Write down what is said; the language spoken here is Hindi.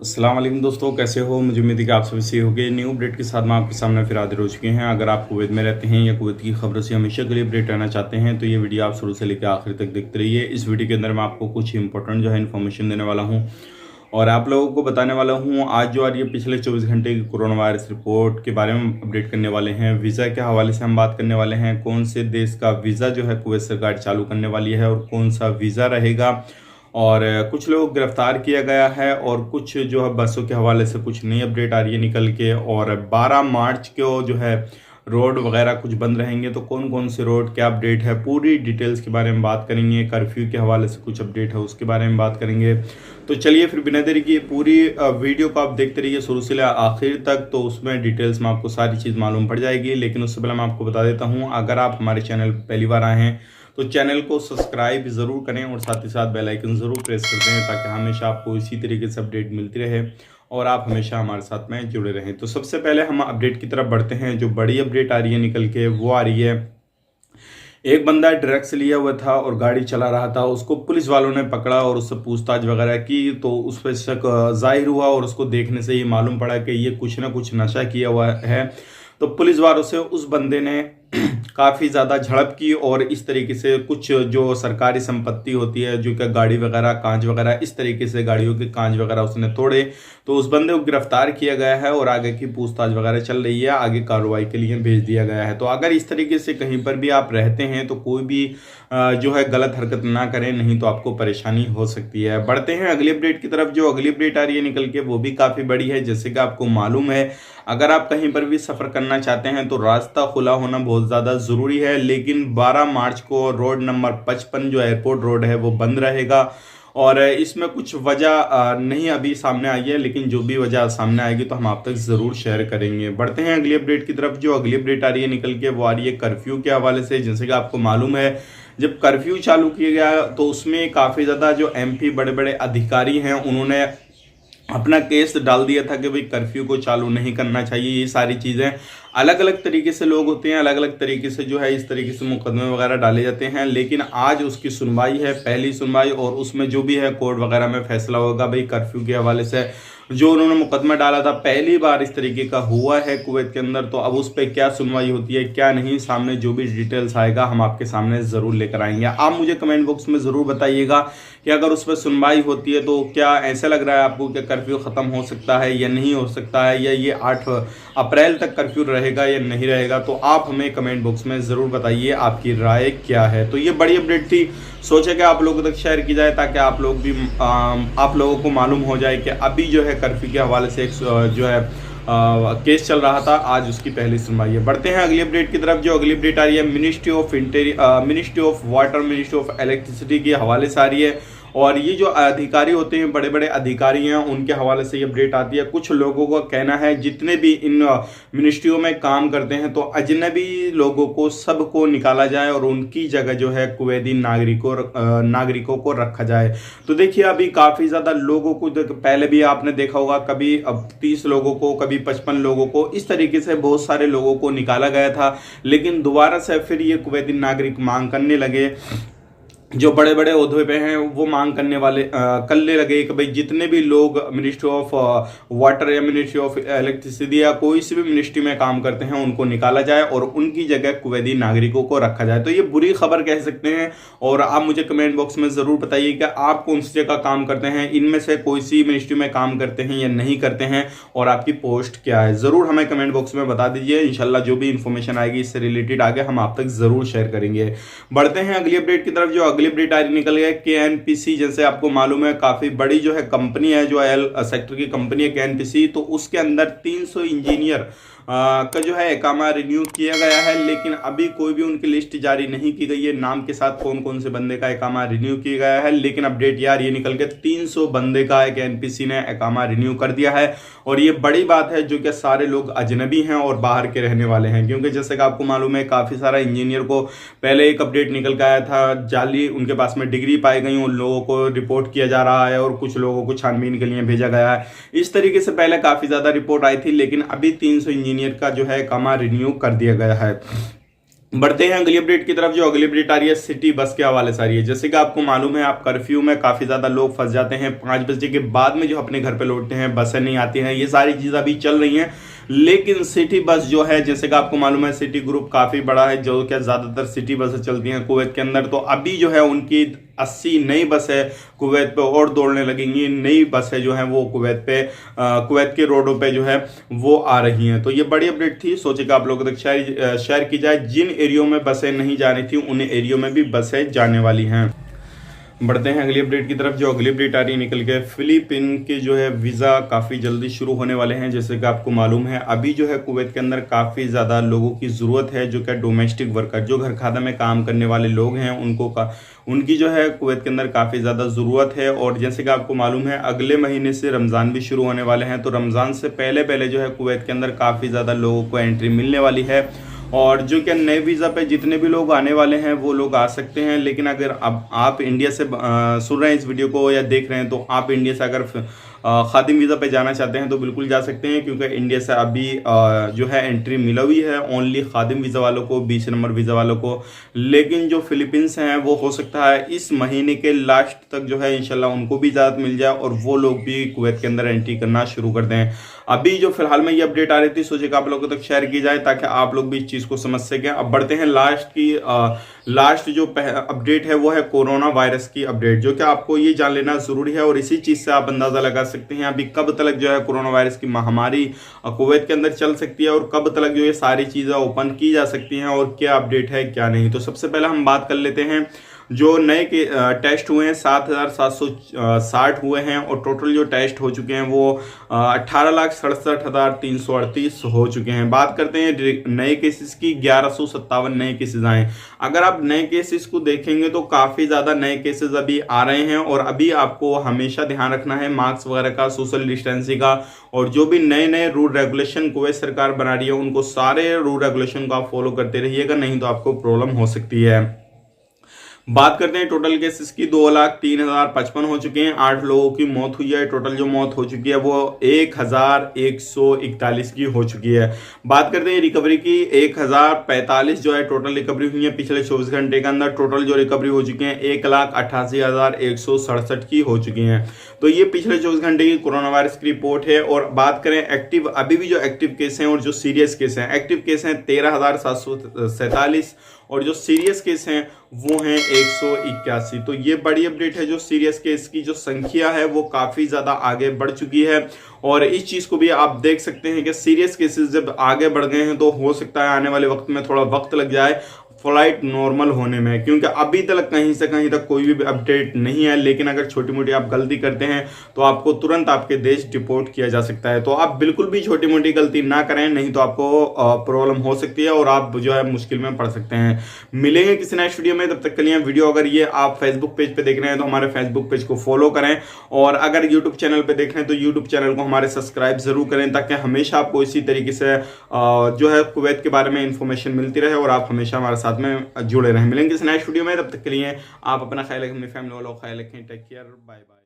अस्सलाम वालेकुम दोस्तों, कैसे हो। मुझे उम्मीद है कि आप सभी सही होंगे। न्यू अपडेट के साथ में आपके सामने फिर हाजिर हो चुके हैं। अगर आप कुवैत में रहते हैं या कुवैत की खबरों से हमेशा के लिए अपडेट रहना चाहते हैं तो ये वीडियो आप शुरू से लेकर आखिर तक देखते रहिए। इस वीडियो के अंदर मैं आपको कुछ इंपॉर्टेंट जो है इन्फॉर्मेशन देने वाला हूँ और आप लोगों को बताने वाला हूँ आज जो आ रही है पिछले 24 घंटे की कोरोना वायरस रिपोर्ट के बारे में अपडेट करने वाले हैं। वीज़ा के हवाले से हम बात करने वाले हैं, कौन से देश का वीज़ा जो है कुवैत सरकार चालू करने वाली है और कौन सा वीज़ा रहेगा। और कुछ लोग गिरफ्तार किया गया है और कुछ जो है बसों के हवाले से कुछ नई अपडेट आ रही है निकल के। और 12 मार्च को जो है रोड वगैरह कुछ बंद रहेंगे, तो कौन कौन से रोड क्या अपडेट है पूरी डिटेल्स के बारे में बात करेंगे। कर्फ्यू के हवाले से कुछ अपडेट है उसके बारे में बात करेंगे। तो चलिए फिर बिना देरी किए पूरी वीडियो को आप देखते रहिए शुरू से आखिर तक, तो उसमें डिटेल्स में आपको सारी चीज़ मालूम पड़ जाएगी। लेकिन उससे पहले मैं आपको बता देता हूँ, अगर आप हमारे चैनल पहली बार आए हैं तो चैनल को सब्सक्राइब ज़रूर करें और साथ ही साथ बेल आइकन ज़रूर प्रेस कर दें ताकि हमेशा आपको इसी तरीके से अपडेट मिलती रहे और आप हमेशा हमारे साथ में जुड़े रहें। तो सबसे पहले हम अपडेट की तरफ बढ़ते हैं। जो बड़ी अपडेट आ रही है निकल के वो आ रही है, एक बंदा ड्रग्स लिया हुआ था और गाड़ी चला रहा था, उसको पुलिस वालों ने पकड़ा और उससे पूछताछ वगैरह की तो उस पर शक जाहिर हुआ और उसको देखने से ही मालूम पड़ा कि ये कुछ ना कुछ नशा किया हुआ है। तो पुलिस वालों से उस बंदे ने काफ़ी ज़्यादा झड़प की और इस तरीके से कुछ जो सरकारी संपत्ति होती है जो कि गाड़ी वगैरह कांच वगैरह इस तरीके से गाड़ियों के कांच वगैरह उसने तोड़े। तो उस बंदे को गिरफ्तार किया गया है और आगे की पूछताछ वगैरह चल रही है, आगे कार्रवाई के लिए भेज दिया गया है। तो अगर इस तरीके से कहीं पर भी आप रहते हैं तो कोई भी जो है गलत हरकत ना करें, नहीं तो आपको परेशानी हो सकती है। बढ़ते हैं अगली अपडेट की तरफ। जो अगली अपडेट आ रही है निकल के वो भी काफ़ी बड़ी है। जैसे कि आपको मालूम है, अगर आप कहीं पर भी सफ़र करना चाहते हैं तो रास्ता खुला होना बहुत ज़्यादा ज़रूरी है। लेकिन 12 मार्च को रोड नंबर 55 जो एयरपोर्ट रोड है वो बंद रहेगा और इसमें कुछ वजह नहीं अभी सामने आई है, लेकिन जो भी वजह सामने आएगी तो हम आप तक ज़रूर शेयर करेंगे। बढ़ते हैं अगली अपडेट की तरफ। जो अगली अपडेट आ रही है निकल के वो आ रही है कर्फ्यू के हवाले से। जैसे कि आपको मालूम है, जब कर्फ्यू चालू किया गया तो उसमें काफ़ी ज़्यादा जो एमपी बड़े बड़े अधिकारी हैं उन्होंने अपना केस डाल दिया था कि भाई कर्फ्यू को चालू नहीं करना चाहिए। ये सारी चीज़ें अलग अलग तरीके से लोग होते हैं, अलग अलग तरीके से जो है इस तरीके से मुकदमे वगैरह डाले जाते हैं। लेकिन आज उसकी सुनवाई है, पहली सुनवाई, और उसमें जो भी है कोर्ट वगैरह में फैसला होगा। भाई कर्फ्यू के हवाले से जो उन्होंने मुकदमा डाला था, पहली बार इस तरीके का हुआ है कुवैत के अंदर, तो अब उस पर क्या सुनवाई होती है क्या नहीं, सामने जो भी डिटेल्स आएगा हम आपके सामने ज़रूर लेकर आएंगे। आप मुझे कमेंट बॉक्स में ज़रूर बताइएगा कि अगर उस पर सुनवाई होती है तो क्या ऐसा लग रहा है आपको कि कर्फ्यू ख़त्म हो सकता है या नहीं हो सकता है, या ये 8 अप्रैल तक कर्फ्यू रहेगा या नहीं रहेगा। तो आप हमें कमेंट बॉक्स में ज़रूर बताइए आपकी राय क्या है। तो ये बड़ी अपडेट थी, सोचा कि आप लोगों तक शेयर की जाए ताकि आप लोग भी आप लोगों को मालूम हो जाए कि अभी जो है कर्फ्यू के हवाले से एक जो है केस चल रहा था, आज उसकी पहली सुनवाई है। बढ़ते हैं अगली अपडेट की तरफ। जो अगली अपडेट आ रही है ministry of water, ministry of electricity के हवाले से आ रही है। और ये जो अधिकारी होते हैं, बड़े बड़े अधिकारी हैं, उनके हवाले से ये अपडेट आती है। कुछ लोगों का कहना है जितने भी इन मिनिस्ट्रियों में काम करते हैं तो अजनबी लोगों को सबको निकाला जाए और उनकी जगह जो है कुवैती नागरिकों को रखा जाए। तो देखिए अभी काफ़ी ज़्यादा लोगों को, पहले भी आपने देखा होगा कभी अब 30 लोगों को, कभी 55 लोगों को, इस तरीके से बहुत सारे लोगों को निकाला गया था। लेकिन दोबारा से फिर ये कुवैती नागरिक मांग करने लगे, जो बड़े बड़े ओहदे पे हैं वो मांग करने लगे कि भाई जितने भी लोग मिनिस्ट्री ऑफ वाटर या मिनिस्ट्री ऑफ इलेक्ट्रिसिटी या कोई सी भी मिनिस्ट्री में काम करते हैं उनको निकाला जाए और उनकी जगह कुवैती नागरिकों को रखा जाए। तो ये बुरी खबर कह सकते हैं। और आप मुझे कमेंट बॉक्स में ज़रूर बताइए कि आप कौन सी जगह काम करते हैं, इनमें से कोई सी मिनिस्ट्री में काम करते हैं या नहीं करते हैं, और आपकी पोस्ट क्या है, ज़रूर हमें कमेंट बॉक्स में बता दीजिए। इंशाल्लाह जो भी इन्फॉर्मेशन आएगी इससे रिलेटेड आगे हम आप तक ज़रूर शेयर करेंगे। बढ़ते हैं अगली अपडेट की तरफ। जो अगली अपडेट आ निकल गया केएनपीसी। जैसे आपको मालूम है काफी बड़ी जो है कंपनी है, जो एल सेक्टर की कंपनी है केएनपीसी, तो उसके अंदर 300 इंजीनियर का जो है इकामा रिन्यू किया गया है। लेकिन अभी कोई भी उनकी लिस्ट जारी नहीं की गई है नाम के साथ कौन कौन से बंदे का इकामा रिन्यू किया गया है। लेकिन अपडेट यार ये निकल के 300 बंदे का एक एनपीसी ने इकामा रिन्यू कर दिया है। और ये बड़ी बात है जो कि सारे लोग अजनबी हैं और बाहर के रहने वाले हैं, क्योंकि जैसे कि आपको मालूम है काफ़ी सारा इंजीनियर को पहले एक अपडेट निकल के आया था, जाली उनके पास में डिग्री पाई गई, उन लोगों को रिपोर्ट किया जा रहा है और कुछ लोगों को छानबीन के लिए भेजा गया है। इस तरीके से पहले काफ़ी ज़्यादा रिपोर्ट आई थी, लेकिन अभी 300 इंजीनियर का जो है इकामा रिन्यू कर दिया गया है। बढ़ते हैं अगली अपडेट की तरफ। जो अगली अपडेट आ रही है सिटी बस के हवाले से आ रही है। जैसे कि आपको मालूम है, आप कर्फ्यू में काफी ज्यादा लोग फंस जाते हैं, 5 बजे के बाद में जो अपने घर पे लौटते हैं, बसें नहीं आती हैं, ये सारी चीजें अभी चल रही हैं। लेकिन सिटी बस जो है, जैसे कि आपको मालूम है, सिटी ग्रुप काफी बड़ा है, जो क्या ज्यादातर सिटी बसें चलती हैं कुवैत के अंदर। तो अभी जो है उनकी 80 नई बसें कुवैत पे और दौड़ने लगेंगी। नई बसें जो हैं वो कुवैत कुवैत के रोडों पे जो है वो आ रही हैं। तो ये बड़ी अपडेट थी, सोचे कि आप लोगों तक शेयर की जाए। जिन एरियो में बसें नहीं जा रही थी उन एरियो में भी बसें जाने वाली हैं। बढ़ते हैं अगली अपडेट की तरफ। जो अगली अपडेट आ रही है निकल के, फिलीपीन के जो है वीज़ा काफ़ी जल्दी शुरू होने वाले हैं। जैसे कि आपको मालूम है, अभी जो है कुवैत के अंदर काफ़ी ज़्यादा लोगों की ज़रूरत है, जो क्या डोमेस्टिक वर्कर, जो घर खाना में काम करने वाले लोग हैं, उनकी जो है कुवैत के अंदर काफ़ी ज़्यादा ज़रूरत है। और जैसे कि आपको मालूम है, अगले महीने से रमज़ान भी शुरू होने वाले हैं। तो रमज़ान से पहले पहले जो है कुवैत के अंदर काफ़ी ज़्यादा लोगों को एंट्री मिलने वाली है। और जो क्या नए वीज़ा पे जितने भी लोग आने वाले हैं वो लोग आ सकते हैं। लेकिन अगर अब आप इंडिया से सुन रहे हैं इस वीडियो को या देख रहे हैं, तो आप इंडिया से अगर खादिम वीज़ा पे जाना चाहते हैं तो बिल्कुल जा सकते हैं, क्योंकि इंडिया से अभी जो है एंट्री मिला हुई है ओनली खादिम वीज़ा वालों को, 20 नंबर वीज़ा वालों को। लेकिन जो फिलीपींस हैं वो हो सकता है इस महीने के लास्ट तक जो है इंशाल्लाह उनको भी इजाज़त मिल जाए और वो लोग भी कुवैत के अंदर एंट्री करना शुरू कर दें। अभी जो फिलहाल में ये अपडेट आ रही थी, सोचे कि आप लोगों तक शेयर की जाए ताकि आप लोग भी इस चीज़ को समझ सकें। अब बढ़ते हैं लास्ट जो अपडेट है वो है कोरोना वायरस की अपडेट, जो कि आपको ये जान लेना जरूरी है और इसी चीज़ से आप अंदाज़ा लगा सकते हैं अभी कब तक जो है कोरोना वायरस की महामारी कुवैत के अंदर चल सकती है और कब तक जो ये सारी चीज़ें ओपन की जा सकती हैं और क्या अपडेट है क्या नहीं। तो सबसे पहले हम बात कर लेते हैं जो नए के टेस्ट हुए हैं, 7,760 हुए हैं और टोटल जो टेस्ट हो चुके हैं वो 18,67,338 हो चुके हैं। बात करते हैं नए केसेस की, 1157 नए केसेस आए। अगर आप नए केसेस को देखेंगे तो काफ़ी ज़्यादा नए केसेस अभी आ रहे हैं और अभी आपको हमेशा ध्यान रखना है मास्क वगैरह का, सोशल डिस्टेंसिंग का, और जो भी नए नए रूल रेगुलेशन कुवैत सरकार बना रही है उनको सारे रूल रेगुलेशन को आप फॉलो करते रहिएगा, नहीं तो आपको प्रॉब्लम हो सकती है। बात करते हैं टोटल केसेस की, 2,03,055 हो चुके हैं। 8 लोगों की मौत हुई है। टोटल जो मौत हो चुकी है वो 1,141 की हो चुकी है। बात करते हैं रिकवरी की, 1,045 जो है टोटल रिकवरी हुई है पिछले 24 घंटे के अंदर। टोटल जो रिकवरी हो चुकी है 1,88,167 की हो चुकी हैं। तो ये पिछले 24 घंटे की कोरोना वायरस की रिपोर्ट है। और बात करें एक्टिव, अभी भी जो एक्टिव केस हैं और जो सीरियस केस हैं, एक्टिव केस हैं 13,747 और जो सीरियस केस हैं वो हैं 181। तो ये बड़ी अपडेट है, जो सीरियस केस की जो संख्या है वो काफ़ी ज़्यादा आगे बढ़ चुकी है। और इस चीज़ को भी आप देख सकते हैं कि सीरियस केसेस जब आगे बढ़ गए हैं तो हो सकता है आने वाले वक्त में थोड़ा वक्त लग जाए फ्लाइट नॉर्मल होने में, क्योंकि अभी तक कहीं से कहीं तक कोई भी अपडेट नहीं है। लेकिन अगर छोटी मोटी आप गलती करते हैं तो आपको तुरंत आपके देश डिपोर्ट किया जा सकता है। तो आप बिल्कुल भी छोटी मोटी गलती ना करें, नहीं तो आपको प्रॉब्लम हो सकती है और आप जो है मुश्किल में पड़ सकते हैं। मिलेंगे किसी नेक्स्ट वीडियो में, तब तक के लिए वीडियो अगर ये आप फेसबुक पेज पे देख रहे हैं तो हमारे फेसबुक पेज को फॉलो करें, और अगर यूट्यूब चैनल पे देख रहे हैं तो यूट्यूब चैनल को हमारे सब्सक्राइब जरूर करें, ताकि हमेशा आपको इसी तरीके से जो है कुवैत के बारे में इंफॉर्मेशन मिलती रहे और आप हमेशा हमारे साथ में जुड़े रहें। मिलेंगे इस नेक्स्ट वीडियो में, तब तक के लिए आप अपना ख्याल रखें, अपनी फैमिली वालों का ख्याल रखें। Take care, bye bye.